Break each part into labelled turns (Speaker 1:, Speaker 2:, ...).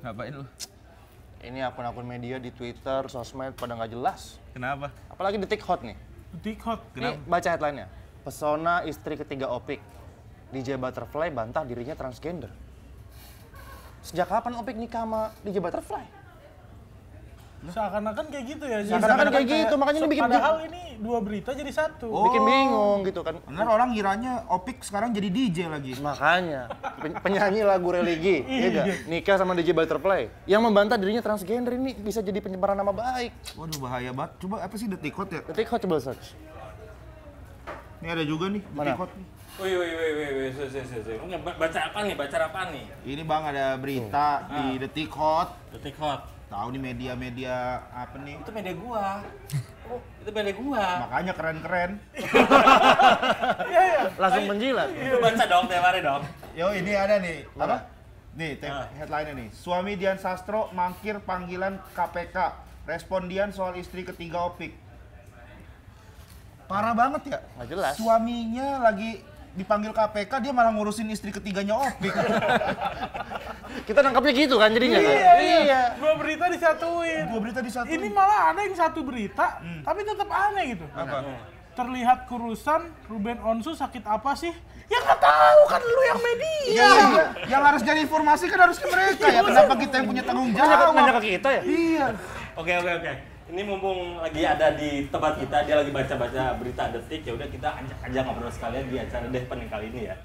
Speaker 1: Ngapain lu?
Speaker 2: Ini akun-akun media di Twitter, sosmed pada nggak jelas.
Speaker 1: Kenapa?
Speaker 2: Apalagi detik hot nih.
Speaker 3: Detik hot.
Speaker 2: Nih, baca headline-nya. Pesona istri ketiga Opik. DJ Butterfly bantah dirinya transgender. Sejak kapan Opik nikah sama DJ Butterfly?
Speaker 3: Seakan-akan kayak gitu ya.
Speaker 2: Seakan-akan kayak gitu, makanya ini bikin
Speaker 3: Padahal ini dua berita jadi satu.
Speaker 2: bikin bingung gitu kan.
Speaker 1: Bener orang ngiranya Opik sekarang jadi DJ lagi.
Speaker 2: Makanya penyanyi lagu religi, ya nggak? Nikah sama DJ Butterfly yang membantah dirinya transgender ini bisa jadi pencemaran nama baik.
Speaker 1: Waduh bahaya banget. Coba apa sih detik hot ya?
Speaker 2: Detik hot coba search.
Speaker 1: Ini ada juga nih
Speaker 2: Mana?
Speaker 1: detik hot nih.
Speaker 4: Wih, baca apa nih?
Speaker 1: Ini Bang ada berita di detik hot.
Speaker 4: Detik hot.
Speaker 1: Tahu nih media-media apa nih?
Speaker 4: Itu media gua. Oh, itu media gua.
Speaker 1: Makanya keren-keren.
Speaker 2: Langsung menjilat.
Speaker 4: Itu baca dong tiap hari dong.
Speaker 1: Yo ini ada nih.
Speaker 2: Mana?
Speaker 1: Apa? Nih headline-nya nih. Suami Dian Sastro mangkir panggilan KPK. Respon Dian soal istri ketiga Opik. Parah banget ya.
Speaker 2: Nggak jelas.
Speaker 1: Suaminya lagi dipanggil KPK, dia malah ngurusin istri ketiganya Opik.
Speaker 2: Kita nangkapnya gitu kan jadinya kan?
Speaker 3: Iya. Dua berita disatuin.
Speaker 1: Dua berita disatuin.
Speaker 3: Ini malah ada yang satu berita, tapi tetap aneh gitu.
Speaker 1: Apa?
Speaker 3: Terlihat kurusan, Ruben Onsu sakit apa sih? Ya nggak tahu kan lu yang media.
Speaker 1: Iya. Yang harus jadi informasi kan harusnya mereka ya. Kenapa kita yang punya tanggung jawab?
Speaker 2: Nanya ke kita ya?
Speaker 1: Iya.
Speaker 4: Oke. Ini mumpung lagi ada di tempat kita, dia lagi baca-baca berita detik, ya udah kita ajak aja ngobrol sekalian di acara Depan yang kali ini ya.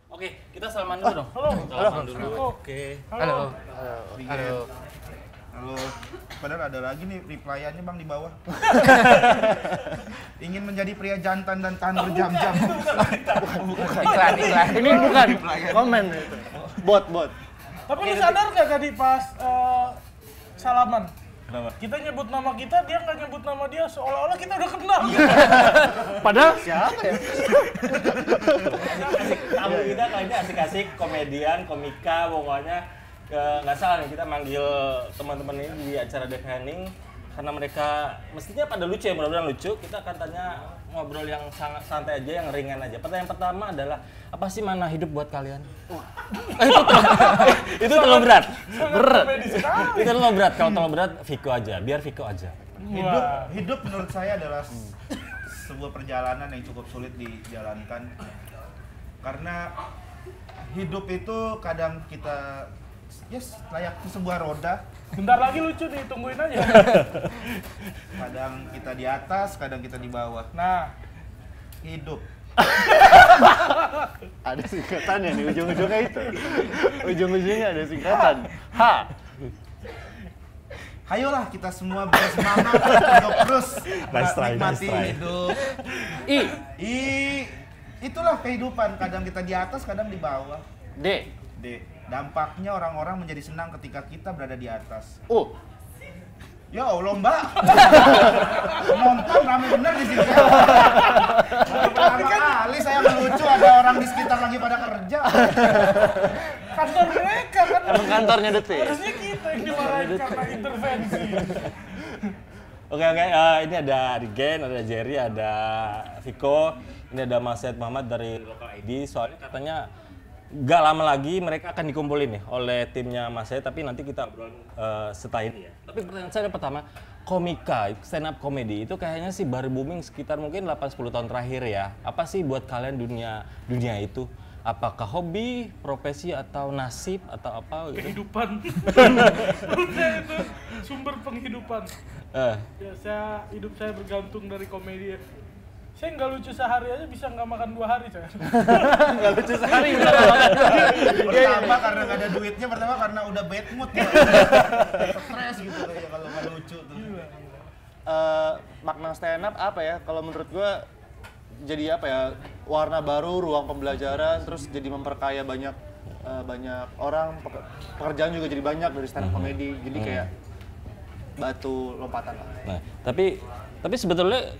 Speaker 4: Oke, kita salaman dulu dong. Salaman dulu. Oke.
Speaker 3: Halo.
Speaker 1: Halo. Padahal ada lagi nih replyannya Bang di bawah. Ingin menjadi pria jantan dan tahan berjam-jam.
Speaker 2: Iklan. Ini bukan komen itu. Bot.
Speaker 3: Tapi lu sadar nggak tadi pas salaman?
Speaker 1: Kenapa?
Speaker 3: Kita nyebut nama kita, dia nggak nyebut nama dia, seolah-olah kita udah kenal.
Speaker 2: Padahal siapa ya?
Speaker 4: Tamu kita kali ini asik-asik, komedian, komika, pokoknya nggak salah nih kita manggil teman-teman ini di acara Dev Henning karena mereka mestinya pada lucu ya, mudah-mudahan lucu. Kita akan tanya ngobrol yang sangat santai aja, yang ringan aja. Pertanyaan pertama adalah, apa sih makna hidup buat kalian? Itu terlalu berat. Itu terlalu berat. Kalau terlalu berat, Viko aja. Biar Viko aja.
Speaker 1: Hidup menurut saya adalah sebuah perjalanan yang cukup sulit dijalankan. Karena hidup itu kadang kita layaknya sebuah roda.
Speaker 3: Bentar lagi lucu nih, tungguin aja.
Speaker 1: Kadang kita di atas, kadang kita di bawah.
Speaker 3: Nah,
Speaker 1: Hidup.
Speaker 2: Ada singkatannya nih, ujung-ujungnya itu. Ujung-ujungnya ada singkatan. Ha!
Speaker 1: Ayolah kita semua bersemangat untuk terus menikmati hidup. Itulah kehidupan. Kadang kita di atas, kadang di bawah.
Speaker 2: D.
Speaker 1: Dampaknya orang-orang menjadi senang ketika kita berada di atas. Ya Allah Mbak, nonton rame bener di sini. Pertama kali saya melucu ada orang di sekitar lagi pada kerja.
Speaker 3: kantor mereka kan.
Speaker 2: Emang kantornya Detik.
Speaker 3: Harusnya kita yang dimarahin karena intervensi.
Speaker 4: Oke, ini ada Rigen, ada Jerry, ada Viko, ini ada Mas Syed Muhammad dari Local ID. Soalnya katanya gak lama lagi mereka akan dikumpulin nih oleh timnya Mas Syed, tapi nanti kita obrol setelah ini ya. Tapi pertanyaan saya pertama, komika, stand up comedy itu kayaknya sih baru booming sekitar mungkin 8-10 tahun terakhir ya. Apa sih buat kalian dunia itu? Apakah hobi, profesi, atau nasib, atau apa gitu?
Speaker 3: Kehidupan. Itu sumber penghidupan. Ya, hidup saya bergantung dari komedi. Saya nggak lucu sehari aja bisa nggak makan 2 hari saya.
Speaker 2: Nggak lucu sehari bisa nggak makan 2 hari.
Speaker 1: Pertama karena nggak ada duitnya, pertama karena udah bad mood ya. Stres gitu kayak kalau nggak lucu tuh.
Speaker 2: Makna stand up apa ya? Kalau menurut gua jadi apa ya? Warna baru, ruang pembelajaran, terus jadi memperkaya banyak orang, pekerjaan juga jadi banyak dari stand up comedy. Jadi kayak batu lompatan lah.
Speaker 4: Nah, tapi sebetulnya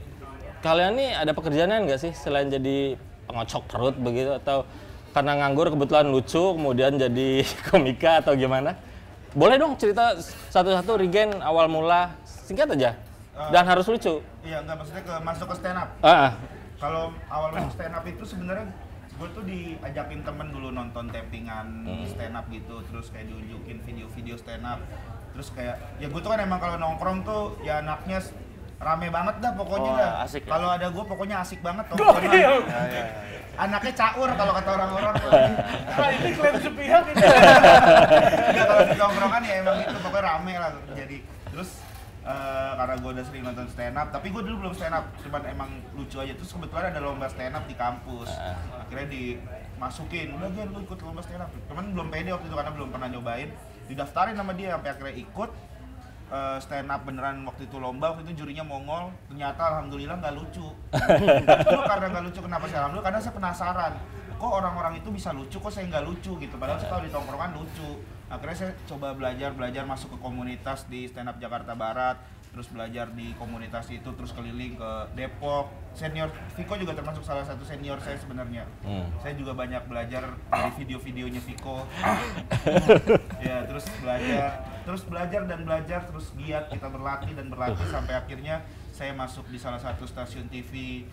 Speaker 4: kalian nih ada pekerjaan nggak sih selain jadi pengocok perut begitu, atau karena nganggur kebetulan lucu kemudian jadi komika atau gimana? Boleh dong cerita satu-satu, Rigen awal mula singkat aja dan harus lucu.
Speaker 1: Iya, nggak maksudnya masuk ke stand up. Kalau awal masuk stand up itu sebenarnya gue tuh diajakin temen dulu nonton tappingan stand up gitu, terus kayak diunjukin video-video stand up, terus kayak ya gue tuh kan emang kalau nongkrong tuh ya anaknya rame banget dah pokoknya dah.
Speaker 2: Asik ya?
Speaker 1: Kalau ada gue pokoknya asik banget nongkrong. Anaknya caur kalau kata orang-orang.
Speaker 3: Nah, ini klaim sepihak ini.
Speaker 1: Ya, kalau di nongkrongan ya emang itu pokoknya rame lah jadi. Terus karena gue udah sering nonton stand up, tapi gue dulu belum stand up, cuman emang lucu aja. Terus kebetulan ada lomba stand up di kampus, akhirnya dimasukin, udah Gen lu ikut lomba stand up. Cuman belum pede waktu itu karena belum pernah nyobain, didaftarin sama dia sampai akhirnya ikut stand up beneran. Waktu itu lomba, waktu itu jurinya Mongol, ternyata alhamdulillah nggak lucu. Itu karena nggak lucu, kenapa sih alhamdulillah? Karena saya penasaran, kok orang-orang itu bisa lucu, kok saya nggak lucu gitu, padahal saya kalau di tongkrongan lucu. Akhirnya saya coba belajar masuk ke komunitas di stand up Jakarta Barat, terus belajar di komunitas itu, terus keliling ke Depok. Senior Viko juga termasuk salah satu senior saya sebenarnya. Saya juga banyak belajar dari video-videonya Viko. Ya, terus belajar, terus giat kita berlatih sampai akhirnya saya masuk di salah satu stasiun TV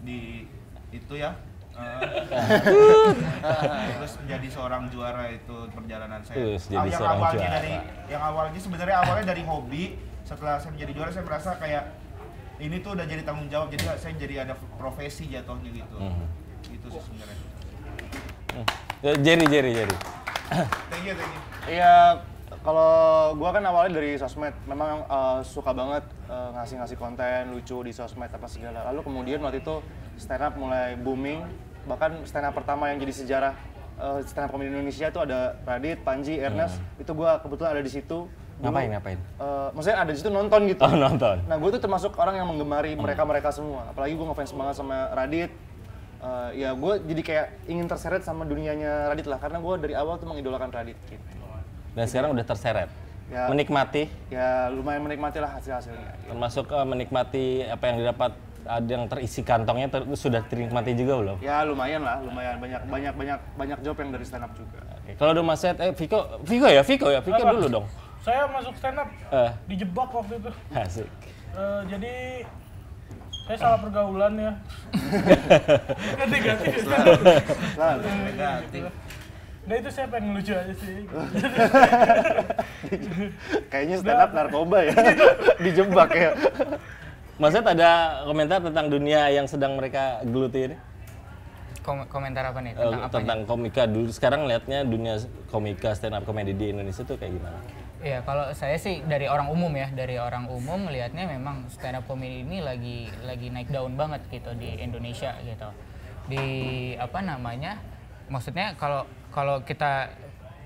Speaker 1: di itu ya. Terus menjadi seorang juara itu perjalanan saya. Yang awalnya sebenarnya dari hobi. Setelah saya menjadi juara saya merasa kayak ini tuh udah jadi tanggung jawab, jadi saya jadi ada profesi jatuhnya gitu. Itu sih sebenarnya.
Speaker 4: Jerry.
Speaker 1: Thank you.
Speaker 2: Iya, kalau gua kan awalnya dari sosmed, memang suka banget ngasih konten lucu di sosmed apa segala. Lalu kemudian waktu itu stand up mulai booming, bahkan stand up pertama yang jadi sejarah stand up comedy Indonesia itu ada Radit, Panji, Ernest. Itu gua kebetulan ada di situ.
Speaker 4: Ngapain?
Speaker 2: Maksudnya ada di situ nonton gitu.
Speaker 4: Oh, nonton.
Speaker 2: Nah, gue tuh termasuk orang yang menggemari mereka semua. Apalagi gue ngefans banget sama Radit. Ya gue jadi kayak ingin terseret sama dunianya Radit lah, karena gue dari awal tuh mengidolakan Radit gitu.
Speaker 4: Dan sekarang udah terseret.
Speaker 2: Ya,
Speaker 4: Menikmati.
Speaker 2: Ya lumayan menikmati lah hasilnya. Gitu.
Speaker 4: Termasuk menikmati apa yang didapat, ada yang terisi kantongnya sudah dinikmati juga belum?
Speaker 2: Ya lumayan banyak job yang dari stand up juga.
Speaker 4: Oke. Kalau udah Mas Ed, Viko dulu dong.
Speaker 3: Saya masuk stand up, dijebak waktu itu.
Speaker 4: Asik.
Speaker 3: Jadi saya salah pergaulan ya. Ganti. Nah itu saya pengen lucu aja sih.
Speaker 2: Kayaknya stand up narkoba ya, dijebak ya.
Speaker 4: Mas Ed ada komentar tentang dunia yang sedang mereka geluti ini?
Speaker 5: Komentar apa nih?
Speaker 4: Tentang komika dulu. Sekarang lihatnya dunia komika stand up comedy di Indonesia tuh kayak gimana?
Speaker 5: Iya, kalau saya sih dari orang umum melihatnya memang stand up comedy ini lagi naik daun banget gitu di Indonesia gitu. Di maksudnya kalau kita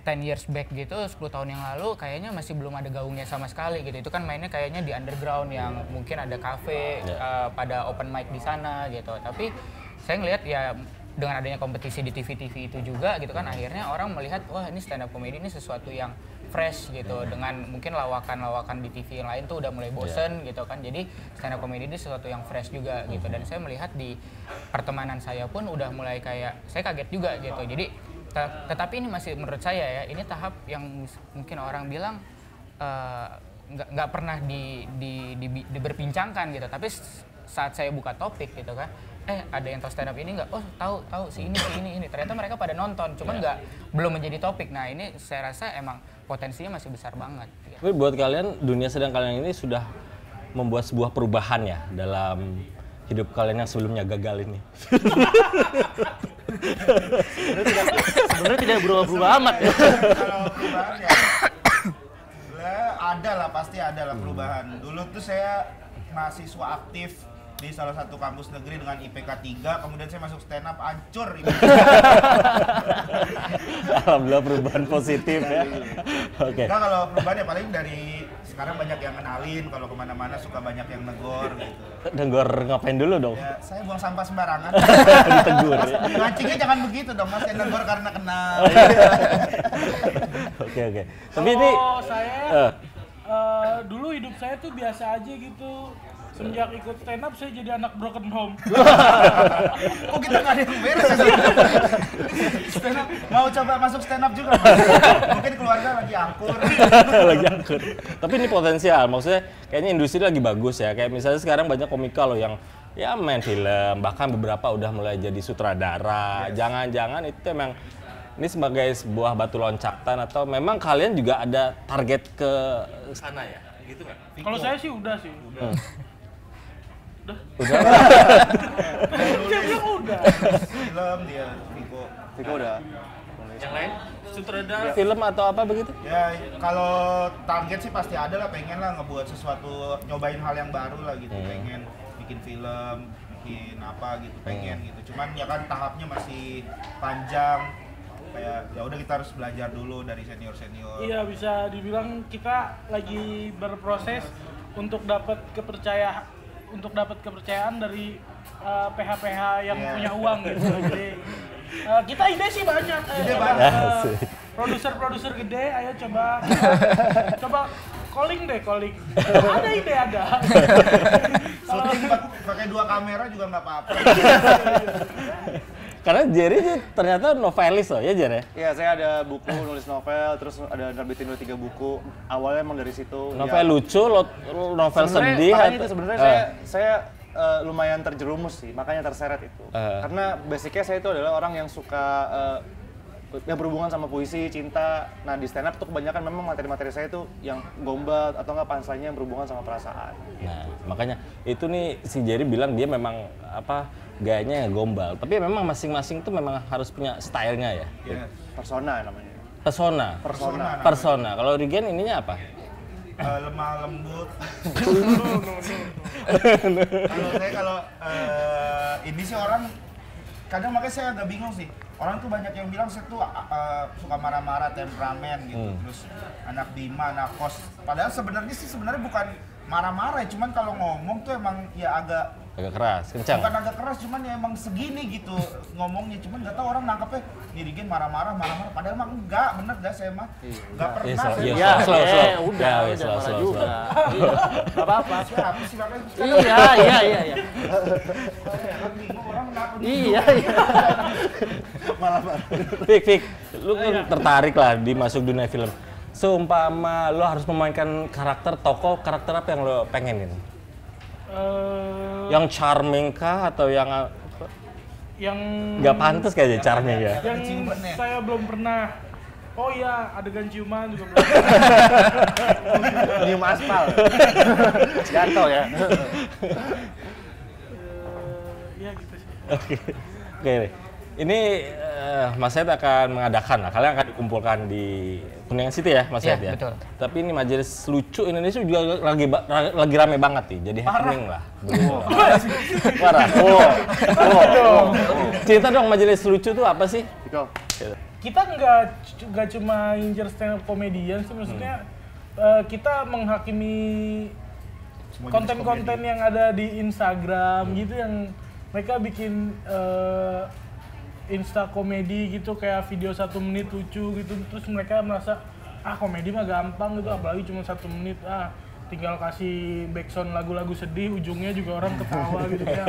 Speaker 5: 10 years back gitu, 10 tahun yang lalu kayaknya masih belum ada gaungnya sama sekali gitu. Itu kan mainnya kayaknya di underground yang mungkin ada cafe, pada open mic di sana gitu. Tapi saya ngelihat ya dengan adanya kompetisi di TV-TV itu juga gitu kan, akhirnya orang melihat wah ini stand up comedy ini sesuatu yang fresh gitu, dengan mungkin lawakan di TV yang lain tuh udah mulai bosen gitu kan, jadi stand up comedy ini sesuatu yang fresh juga gitu. Dan saya melihat di pertemanan saya pun udah mulai kayak, saya kaget juga gitu. Jadi tetapi ini masih menurut saya ya, ini tahap yang mungkin orang bilang nggak pernah diberbincangkan gitu, tapi saat saya buka topik gitu kan, ada yang tahu stand up ini nggak? Oh tahu si ini. Ternyata mereka pada nonton, cuman belum menjadi topik. Nah ini saya rasa emang potensinya masih besar banget. Gitu.
Speaker 4: Tapi buat kalian, dunia sedang kalian ini sudah membuat sebuah perubahan ya dalam hidup kalian yang sebelumnya gagal ini.
Speaker 2: Sebenarnya tidak berubah amat ya.
Speaker 1: Kalau perubahan ya, pasti ada lah perubahan. Dulu tuh saya mahasiswa aktif di salah satu kampus negeri dengan IPK 3, kemudian saya masuk stand up, hancur.
Speaker 4: Alhamdulillah perubahan positif ya. Oke.
Speaker 1: Nah kalau perubahan ya paling dari sekarang banyak yang kenalin, kalau kemana-mana suka banyak yang negor gitu.
Speaker 4: Negor ngapain dulu dong?
Speaker 1: Ya, saya buang sampah sembarangan.
Speaker 4: Ditegur ya.
Speaker 1: Mancingnya jangan begitu dong, Mas, yang negor karena kenal.
Speaker 4: Oke. Tapi ini
Speaker 3: saya dulu hidup saya tuh biasa aja gitu. Semenjak ikut stand up saya jadi anak broken home.
Speaker 1: Kok kita nggak ada yang beres sih? Stand up, mau coba masuk stand up juga? Mungkin keluarga lagi angkur.
Speaker 4: Tapi ini potensial, maksudnya kayaknya industri lagi bagus ya. Kayak misalnya sekarang banyak komika loh yang ya main film, bahkan beberapa udah mulai jadi sutradara. Jangan-jangan itu emang ini sebagai sebuah batu loncatan atau memang kalian juga ada target ke sana ya? Gitu nggak?
Speaker 3: Kalau saya sih udah sih. Udah. Dia bilang udah.
Speaker 1: Film dia,
Speaker 2: Viko udah.
Speaker 4: Yang lain? Sutradara film atau apa begitu?
Speaker 1: Ya kalau target sih pasti ada lah, pengen lah ngebuat sesuatu, nyobain hal yang baru lah gitu, pengen bikin film, bikin apa gitu, pengen gitu. Cuman ya kan tahapnya masih panjang, kayak ya udah kita harus belajar dulu dari senior.
Speaker 3: Iya, bisa dibilang kita lagi berproses untuk dapat kepercayaan dari PH-PH yang punya uang gitu. Jadi kita ide sih banyak. Produser gede, ayo coba calling. Ada ide ada.
Speaker 1: Syuting pakai 2 kamera juga nggak apa-apa.
Speaker 4: Karena Jerry ternyata novelis loh ya Jer ya?
Speaker 2: Iya, saya ada buku nulis novel, terus ada nerbitin 3 buku. Awalnya emang dari situ.
Speaker 4: Novel lucu, novel sedih.
Speaker 2: Sebenarnya saya lumayan terjerumus sih, makanya terseret itu. Karena basicnya saya itu adalah orang yang suka yang berhubungan sama puisi, cinta. Nah di stand up tuh kebanyakan memang materi-materi saya tuh yang gombal atau nggak punchline-nya yang berhubungan sama perasaan.
Speaker 4: Nah makanya itu nih si Jerry bilang dia memang gayanya gombal. Tapi memang masing-masing tuh memang harus punya stylenya ya.
Speaker 1: Yes.
Speaker 2: Persona namanya.
Speaker 4: Persona. Kalau Regen ininya apa?
Speaker 1: Lemah lembut. Kalau ini sih orang kadang makanya saya agak bingung sih. Orang tuh banyak yang bilang saya tuh suka marah-marah, temperamen gitu. Terus anak Bima, anak kos. Padahal sebenarnya bukan marah-marah, cuman kalau ngomong tuh emang ya agak
Speaker 4: keras, kencang.
Speaker 1: Bukan agak keras, cuman ya emang segini gitu ngomongnya. Cuman nggak tahu orang nangkepnya nih Regen marah-marah. Padahal emang enggak, bener dah saya mah. Nggak pernah.
Speaker 4: Slow.
Speaker 2: Nggak apa-apa.
Speaker 1: Siapa sih makanya?
Speaker 2: Iya.
Speaker 1: Orang kenapa?
Speaker 2: Iya.
Speaker 1: Malah.
Speaker 4: Fik, lu kan tertarik lah di masuk dunia film. Seumpama lo harus memainkan karakter apa yang lo pengenin? Yang charming kah atau yang nggak pantas kayaknya charming ya?
Speaker 3: Yang saya belum pernah. Oh iya, adegan ciuman juga belum.
Speaker 2: Nyium aspal. Jatuh ya.
Speaker 3: Ya gitu sih.
Speaker 4: Oke. Ini Mas Said akan mengadakan lah. Kalian akan dikumpulkan di Kuningan City ya, Mas Said ya?
Speaker 5: Betul.
Speaker 4: Tapi ini majelis lucu Indonesia juga lagi rame banget nih. Jadi happening lah. Parah. Cerita dong majelis lucu tuh apa sih?
Speaker 3: Kita nggak cuma incer stand up komedian sih, maksudnya kita menghakimi konten-konten yang ada di Instagram gitu, yang mereka bikin Insta komedi gitu, kayak video 1 menit lucu gitu, terus mereka merasa komedi mah gampang gitu, apalagi cuma 1 menit, tinggal kasih backsound lagu-lagu sedih, ujungnya juga orang ketawa gitu ya.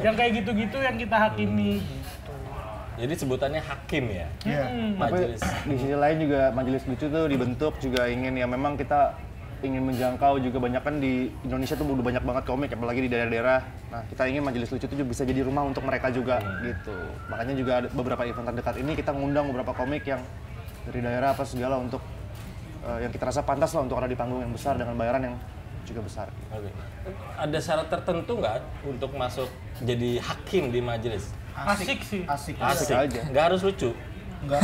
Speaker 3: Yang kayak gitu-gitu yang kita hakimi gitu.
Speaker 4: Jadi sebutannya hakim ya?
Speaker 2: Majelis. Di sisi lain juga majelis lucu tuh dibentuk juga ingin ya, memang kita ingin menjangkau juga, banyak kan di Indonesia tuh udah banyak banget komik, apalagi di daerah-daerah. Nah kita ingin majelis lucu itu juga bisa jadi rumah untuk mereka juga gitu. Makanya juga ada beberapa event terdekat ini kita ngundang beberapa komik yang dari daerah apa segala untuk yang kita rasa pantas lah untuk ada di panggung yang besar dengan bayaran yang juga besar.
Speaker 4: Oke. Ada syarat tertentu nggak untuk masuk jadi hakim di majelis?
Speaker 3: Asik sih.
Speaker 1: Asik
Speaker 2: aja.
Speaker 4: Nggak harus lucu.
Speaker 1: Enggak.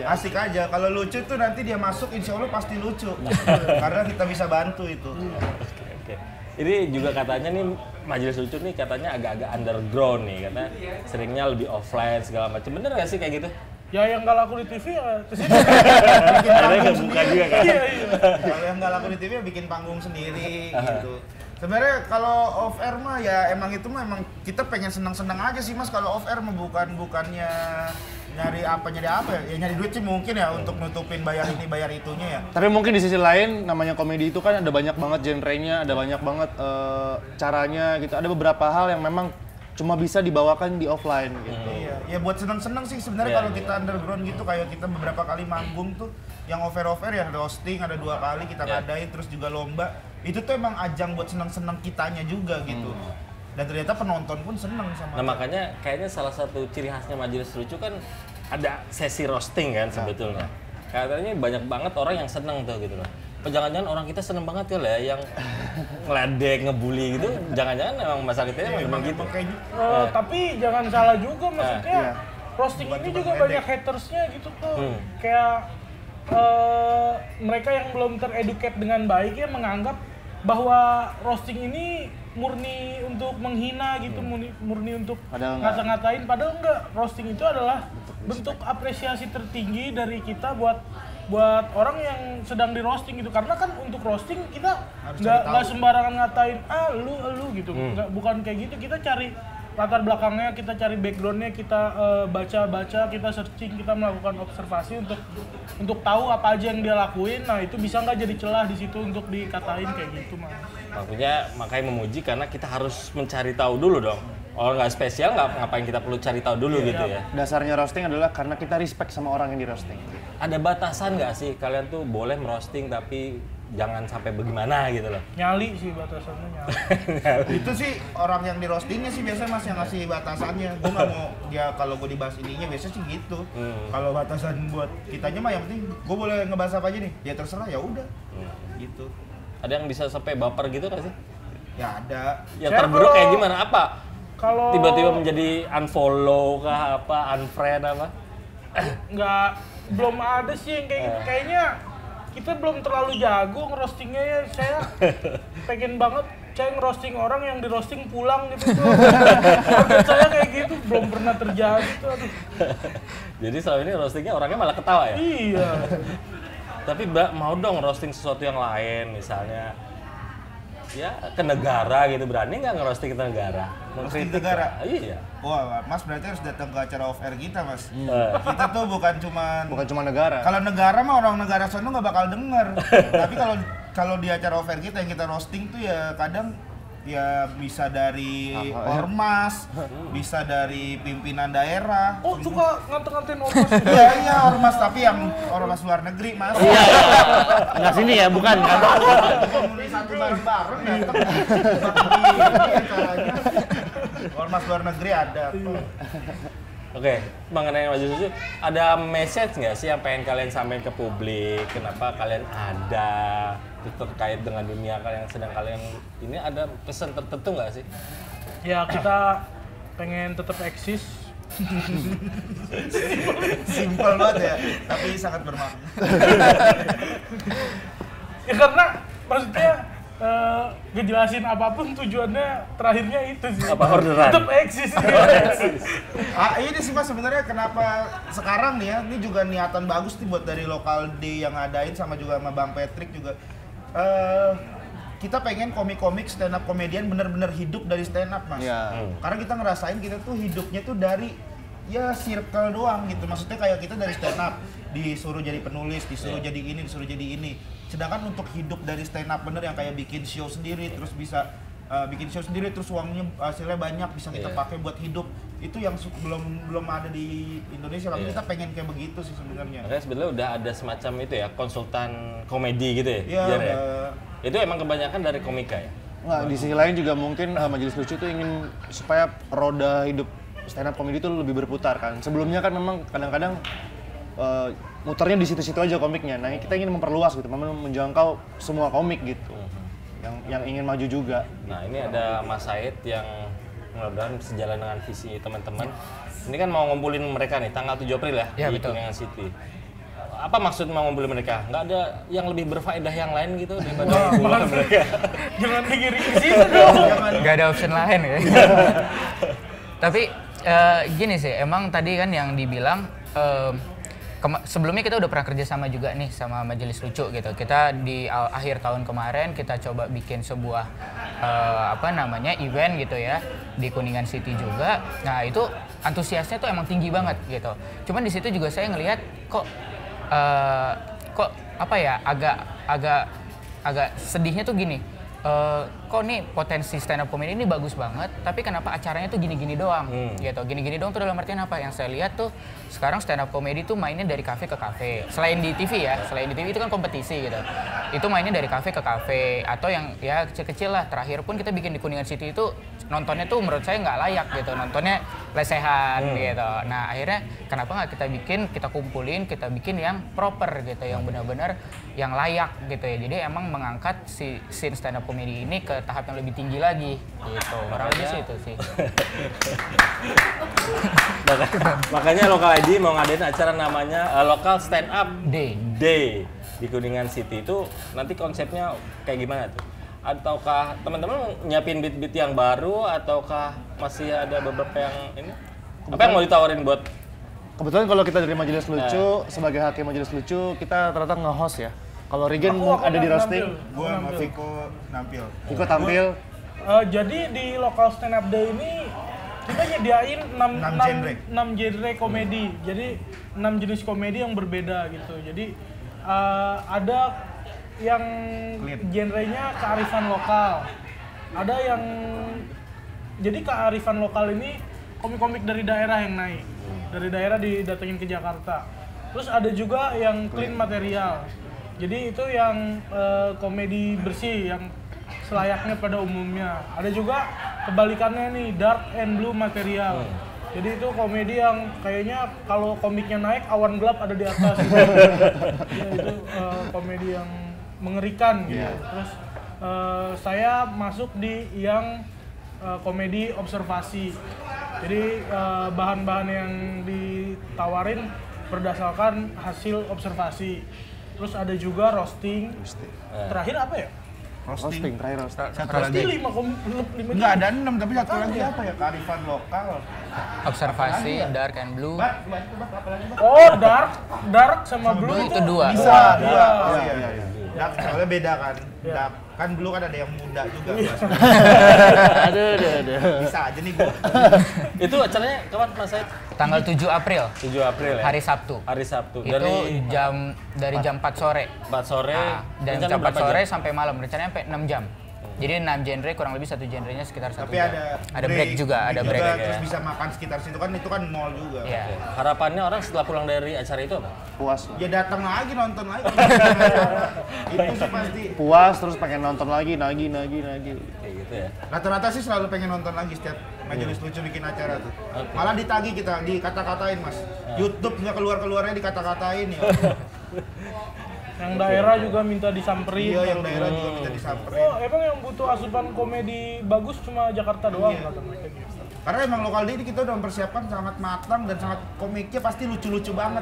Speaker 1: Asik aja. Kalau lucu tuh nanti dia masuk insya Allah pasti lucu. Karena kita bisa bantu itu.
Speaker 4: Oke. Ini juga katanya nih majelis lucu nih katanya agak-agak underground nih, karena seringnya lebih offline segala macam. Bener nggak sih kayak gitu?
Speaker 3: Ya yang nggak laku di TV ya kesini.
Speaker 4: Ada yang buka juga kan?
Speaker 3: Iya.
Speaker 1: Kalau yang nggak laku di TV ya bikin panggung sendiri gitu. Sebenarnya kalau off air mah ya emang itu mah emang kita pengen senang-senang aja sih Mas. Kalau off air mah bukannya nyari apa ya nyari duit sih mungkin ya untuk nutupin bayar ini bayar itunya ya.
Speaker 2: Tapi mungkin di sisi lain namanya komedi itu kan ada banyak banget genrenya, ada banyak banget caranya gitu. Ada beberapa hal yang memang cuma bisa dibawakan di offline gitu.
Speaker 1: Iya, ya buat seneng-seneng sih sebenarnya kalau kita underground gitu, kayak kita beberapa kali manggung tuh yang off air ya, ada hosting ada 2 kali kita ngadain, terus juga lomba. itu tuh emang ajang buat senang-senang kitanya juga gitu. Dan ternyata penonton pun seneng sama.
Speaker 4: Nah makanya kayaknya salah satu ciri khasnya Majelis Lucu kan ada sesi roasting kan sebetulnya. Katanya banyak banget orang yang seneng tuh gitu loh. Jangan-jangan orang kita seneng banget ya lah yang ngeledek, ngebully gitu. Jangan-jangan emang masalah kita emang gitu.
Speaker 3: Tapi jangan salah juga maksudnya. Roasting ini juga banyak hatersnya gitu tuh. Kayak mereka yang belum tereduket dengan baik ya menganggap bahwa roasting ini murni untuk menghina gitu, murni untuk ngata-ngatain, padahal enggak. Roasting itu adalah bentuk apresiasi tertinggi dari kita buat orang yang sedang di roasting gitu. Karena kan untuk roasting kita nggak sembarangan ngatain lu gitu. Bukan kayak gitu, kita cari latar belakangnya, kita cari backgroundnya, kita baca-baca, kita searching, kita melakukan observasi untuk tahu apa aja yang dia lakuin. Nah itu bisa nggak jadi celah di situ untuk dikatain kayak gitu mas.
Speaker 4: Makanya memuji karena kita harus mencari tahu dulu dong. Orang nggak spesial, ngapain kita perlu cari tahu dulu gitu ya.
Speaker 2: Dasarnya roasting adalah karena kita respect sama orang yang di roasting.
Speaker 4: Ada batasan nggak sih kalian tuh boleh merosting tapi jangan sampai bagaimana gitu loh?
Speaker 3: Nyali sih batasannya, nyali.
Speaker 1: Itu sih orang yang di roastingnya sih biasanya mas yang ngasih batasannya. Gue nggak mau dia kalau gue dibahas ininya biasanya sih gitu. Kalau batasan buat kitanya mah yang penting gue boleh ngebahas apa aja nih, dia terserah ya udah. Gitu.
Speaker 4: Ada yang bisa sampai baper gitu nggak sih?
Speaker 1: Ya ada.
Speaker 4: Yang terburuk kayak gimana? Apa?
Speaker 3: Kalau
Speaker 4: Tiba-tiba menjadi unfollow kah apa, unfriend apa?
Speaker 3: nggak, belum ada sih yang kayak gitu. Kayaknya kita belum terlalu jago ngerostingnya ya. Saya pengen banget saya ngerosting orang yang di roasting pulang gitu tuh. Target saya kayak gitu belum pernah terjadi tuh. Aduh.
Speaker 4: Jadi selama ini roastingnya orangnya malah ketawa ya?
Speaker 3: Iya.
Speaker 4: Tapi mau dong roasting sesuatu yang lain misalnya. Ya ke negara gitu, berani nggak ngerosting ke negara?
Speaker 1: Roasting negara?
Speaker 4: Iya.
Speaker 1: Wah, mas berarti harus datang ke acara off air kita mas. Kita tuh bukan cuma
Speaker 2: negara.
Speaker 1: Kalau negara mah orang negara sono nggak bakal denger. Tapi kalau di acara off air kita yang kita roasting tuh ya kadang ya bisa dari ormas, bisa dari pimpinan daerah.
Speaker 3: Oh suka ngante-ngantein ormas?
Speaker 1: Iya ormas, tapi yang ormas luar negeri mas.
Speaker 2: Nggak sini ya, bukan kan?
Speaker 1: Komunis satu bareng-bareng datang. Ormas luar negeri ada.
Speaker 4: Oke, mengenai Majelis Lucu, ada message nggak sih yang pengen kalian sampaikan ke publik? Kenapa kalian ada? Terus terkait dengan dunia kalian yang sedang kalian ini ada pesan tertentu nggak sih?
Speaker 3: Ya kita pengen tetap eksis.
Speaker 1: Simpel banget ya, tapi sangat bermakna.
Speaker 3: Ya karena maksudnya ngejelasin apapun tujuannya terakhirnya itu sih.
Speaker 4: Apa orderan?
Speaker 3: Tetap eksis.
Speaker 1: Ini sih mas sebenarnya kenapa sekarang nih ya, ini juga niatan bagus nih buat dari lokal day yang ngadain sama juga sama Bang Patrick juga. Kita pengen komik-komik stand up komedian bener-bener hidup dari stand up mas. Karena kita ngerasain kita tuh hidupnya tuh dari ya circle doang gitu. Maksudnya kayak kita dari stand up disuruh jadi penulis, disuruh jadi ini, disuruh jadi ini. Sedangkan untuk hidup dari stand up bener yang kayak bikin show sendiri terus bisa bikin show sendiri terus uangnya hasilnya banyak bisa kita pakai buat hidup, itu yang belum ada di Indonesia. Tapi kita pengen kayak begitu sih sebenarnya.
Speaker 4: Makanya sebenarnya udah ada semacam itu ya, konsultan komedi gitu ya?
Speaker 1: Iya,
Speaker 4: ya? Itu emang kebanyakan dari komika ya?
Speaker 2: Nggak, di sisi lain juga mungkin Majelis Lucu itu ingin supaya roda hidup stand up comedy itu lebih berputar kan. Sebelumnya kan memang kadang-kadang muternya di situ-situ aja komiknya. Nah, kita ingin memperluas gitu, menjangkau semua komik gitu. Yang ingin maju juga.
Speaker 4: Nah, ini ada Mas Said yang mudah-mudahan sejalan dengan visi teman-teman. Ini kan mau ngumpulin mereka nih tanggal 7 April ya di Kuningan City. Apa maksud mau ngumpulin mereka? Nggak ada yang lebih berfaedah yang lain gitu daripada ngumpulin mereka?
Speaker 3: Jangan digiring ke situ dong.
Speaker 5: Nggak ada option lain ya. Tapi gini sih, emang tadi kan yang dibilang sebelumnya kita udah pernah kerja sama juga nih sama Majelis Lucu gitu. Kita di akhir tahun kemarin kita coba bikin sebuah event gitu ya di Kuningan City juga. Nah itu antusiasnya tuh emang tinggi banget gitu. Cuman di situ juga saya ngelihat kok agak sedihnya tuh gini. kok nih potensi stand up comedy ini bagus banget, tapi kenapa acaranya tuh gini-gini doang, gitu. Gini-gini doang tuh dalam artian apa? Yang saya lihat tuh sekarang stand up comedy tuh mainnya dari kafe ke kafe. Selain di TV ya, selain di TV itu kan kompetisi gitu. Itu mainnya dari kafe ke kafe, atau yang ya kecil-kecil lah. Terakhir pun kita bikin di Kuningan City itu nontonnya tuh menurut saya nggak layak gitu, nontonnya lesehan gitu. Nah akhirnya kenapa nggak kita kumpulin, kita bikin yang proper gitu, yang benar-benar yang layak gitu ya. Jadi emang mengangkat si scene stand up comedy ini ke tahap yang lebih tinggi lagi gitu. Kurang lebih sih itu sih.
Speaker 4: Makanya Lokal ID mau ngadain acara namanya Local Stand Up
Speaker 5: Day
Speaker 4: di Kuningan City. Itu nanti konsepnya kayak gimana tuh? Ataukah teman-teman nyiapin beat-beat yang baru, ataukah masih ada beberapa yang ini? Apa yang mau ditawarin buat?
Speaker 2: Kebetulan kalau kita dari Majelis Lucu, sebagai hakim Majelis Lucu, kita ternyata nge-host ya. Kalau Regen ada di roasting,
Speaker 1: Gue sama Viko nampil.
Speaker 2: Viko tampil.
Speaker 3: Jadi di Local Stand Up Day ini kita nyediain 6 genre komedi. Jadi 6 jenis komedi yang berbeda gitu. Jadi ada yang genrenya kearifan lokal. Ada yang jadi kearifan lokal ini komik-komik dari daerah yang naik. Dari daerah didatengin ke Jakarta. Terus ada juga yang clean material. Jadi itu yang komedi bersih yang selayaknya pada umumnya. Ada juga kebalikannya nih, dark and blue material. Jadi itu komedi yang kayaknya kalau komiknya naik, awan gelap ada di atas. Ya, itu komedi yang mengerikan gitu. Terus saya masuk di yang komedi observasi. Jadi bahan-bahan yang ditawarin berdasarkan hasil observasi. Terus ada juga roasting. Terakhir apa ya?
Speaker 2: Roasting, terakhir roasting.
Speaker 1: Satu
Speaker 3: Roasting
Speaker 1: lagi.
Speaker 3: 5
Speaker 1: Enggak ada 6, tapi satu lagi apa ya? Kearifan lokal.
Speaker 5: observasi, dark and blue.
Speaker 3: Oh, dark sama blue
Speaker 5: Itu dua.
Speaker 1: Bisa,
Speaker 3: Iya.
Speaker 1: iya. Dark soalnya beda kan. Dark kan blue kan ada yang muda juga.
Speaker 2: Aduh.
Speaker 1: Bisa aja nih gua.
Speaker 4: Itu acaranya kapan Mas Said?
Speaker 5: Tanggal 7 April,
Speaker 4: 7 April ya?
Speaker 5: hari Sabtu.
Speaker 4: Hari Sabtu.
Speaker 5: Itu dari jam 4 sore.
Speaker 4: 4 sore.
Speaker 5: Dan
Speaker 4: rencana
Speaker 5: jam 4
Speaker 4: berapa
Speaker 5: sore
Speaker 4: jam?
Speaker 5: sampai malam, rencananya sampai 6 jam. Jadi 6 genre, kurang lebih satu genrenya sekitar 1
Speaker 1: Tapi
Speaker 5: jam.
Speaker 1: ada
Speaker 5: break juga, ada break.
Speaker 1: Terus bisa makan sekitar situ kan, itu kan mall juga.
Speaker 5: Iya.
Speaker 4: Harapannya orang setelah pulang dari acara itu apa?
Speaker 2: Puas.
Speaker 1: Ya datang lagi, nonton lagi. Itu sih pasti.
Speaker 2: Puas terus pengen nonton lagi.
Speaker 4: Kayak gitu ya.
Speaker 1: Rata-rata sih selalu pengen nonton lagi setiap Majelis Lucu bikin acara tuh. Malah ditagih kita, dikata-katain Mas. YouTube nggak keluar-keluarnya dikata-katain ya.
Speaker 3: Yang daerah juga minta disamperin.
Speaker 1: Iya, yang daerah juga minta disamperin.
Speaker 3: Oh, emang yang butuh asupan komedi bagus cuma Jakarta doang kata mereka gitu.
Speaker 1: Karena emang lokal ini kita udah mempersiapkan sangat matang dan sangat komiknya pasti lucu-lucu banget.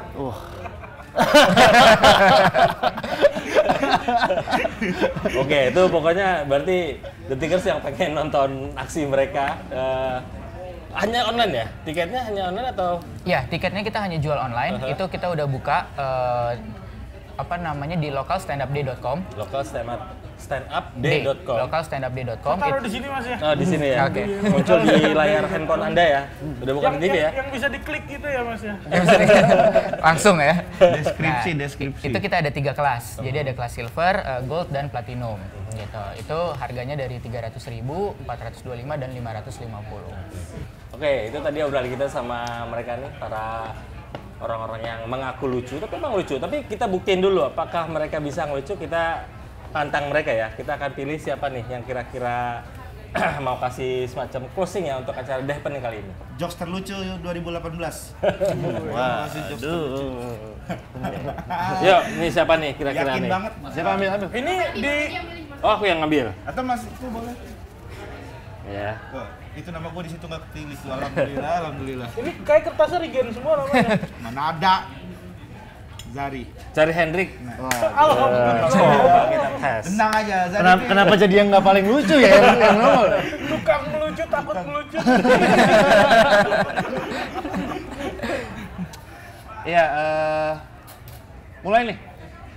Speaker 4: Oke, itu pokoknya berarti The Tickers yang pengen nonton aksi mereka hanya online ya? Tiketnya hanya online atau?
Speaker 5: Ya, tiketnya kita hanya jual online. Itu kita udah buka di localstandupday.com.
Speaker 4: localstandupday.com.
Speaker 5: localstandupday.com.
Speaker 3: Taruh di sini Mas ya.
Speaker 4: Oh, di sini ya.
Speaker 5: Oke.
Speaker 4: Muncul di layar handphone Anda ya. Udah bukan di TV ya.
Speaker 3: Yang bisa diklik itu ya Mas ya.
Speaker 5: Langsung ya.
Speaker 1: Deskripsi.
Speaker 5: Itu kita ada 3 kelas. Jadi ada kelas silver, gold, dan platinum. Gitu. Itu harganya dari 300.000, 425, dan 550.
Speaker 4: Oke, itu tadi obrolan kita sama mereka nih, para orang-orang yang mengaku lucu, tapi emang lucu. Tapi kita buktiin dulu apakah mereka bisa ngelucu, kita tantang mereka ya. Kita akan pilih siapa nih yang kira-kira mau kasih semacam closing ya untuk acara The Happening kali ini.
Speaker 1: Jokes terlucu 2018.
Speaker 4: Yuk, ini siapa nih kira-kira
Speaker 1: Yakin
Speaker 4: nih?
Speaker 1: banget.
Speaker 2: Siapa ambil?
Speaker 3: Ini di
Speaker 4: Oh, aku yang ngambil.
Speaker 1: Atau Mas itu boleh.
Speaker 4: Ya.
Speaker 1: Wah, itu nama gua di situ nggak kepilih tuh. Alhamdulillah.
Speaker 3: ini kayak kertasnya regen semua namanya.
Speaker 1: Mana ada? Zari.
Speaker 4: Cari Hendrik.
Speaker 3: Alhamdulillah.
Speaker 4: Coba kita tes.
Speaker 1: Tenang aja, Zari.
Speaker 2: Kenapa jadi yang nggak paling lucu ya? Yang nongol.
Speaker 3: Tukang melucu takut melucu.
Speaker 2: Iya, mulai nih.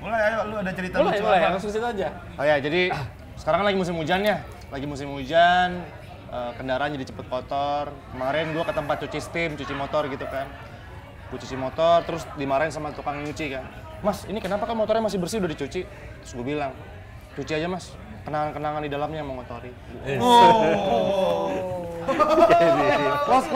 Speaker 1: Mulai ayo, lu ada cerita
Speaker 4: Mulai,
Speaker 1: lucu
Speaker 4: mulai.
Speaker 1: apa?
Speaker 4: Langsung situ aja.
Speaker 2: Oh ya, jadi sekarang kan lagi musim hujan ya. Lagi musim hujan, kendaraan jadi cepet kotor. Kemarin gua ke tempat cuci steam, cuci motor gitu kan. Gua cuci motor, terus dimarahin sama tukang nyuci kan. Mas, ini kenapa kan motornya masih bersih udah dicuci? Terus gua bilang, cuci aja Mas. kenangan-kenangan di dalamnya yang mengotori.
Speaker 1: Oh.
Speaker 2: Close.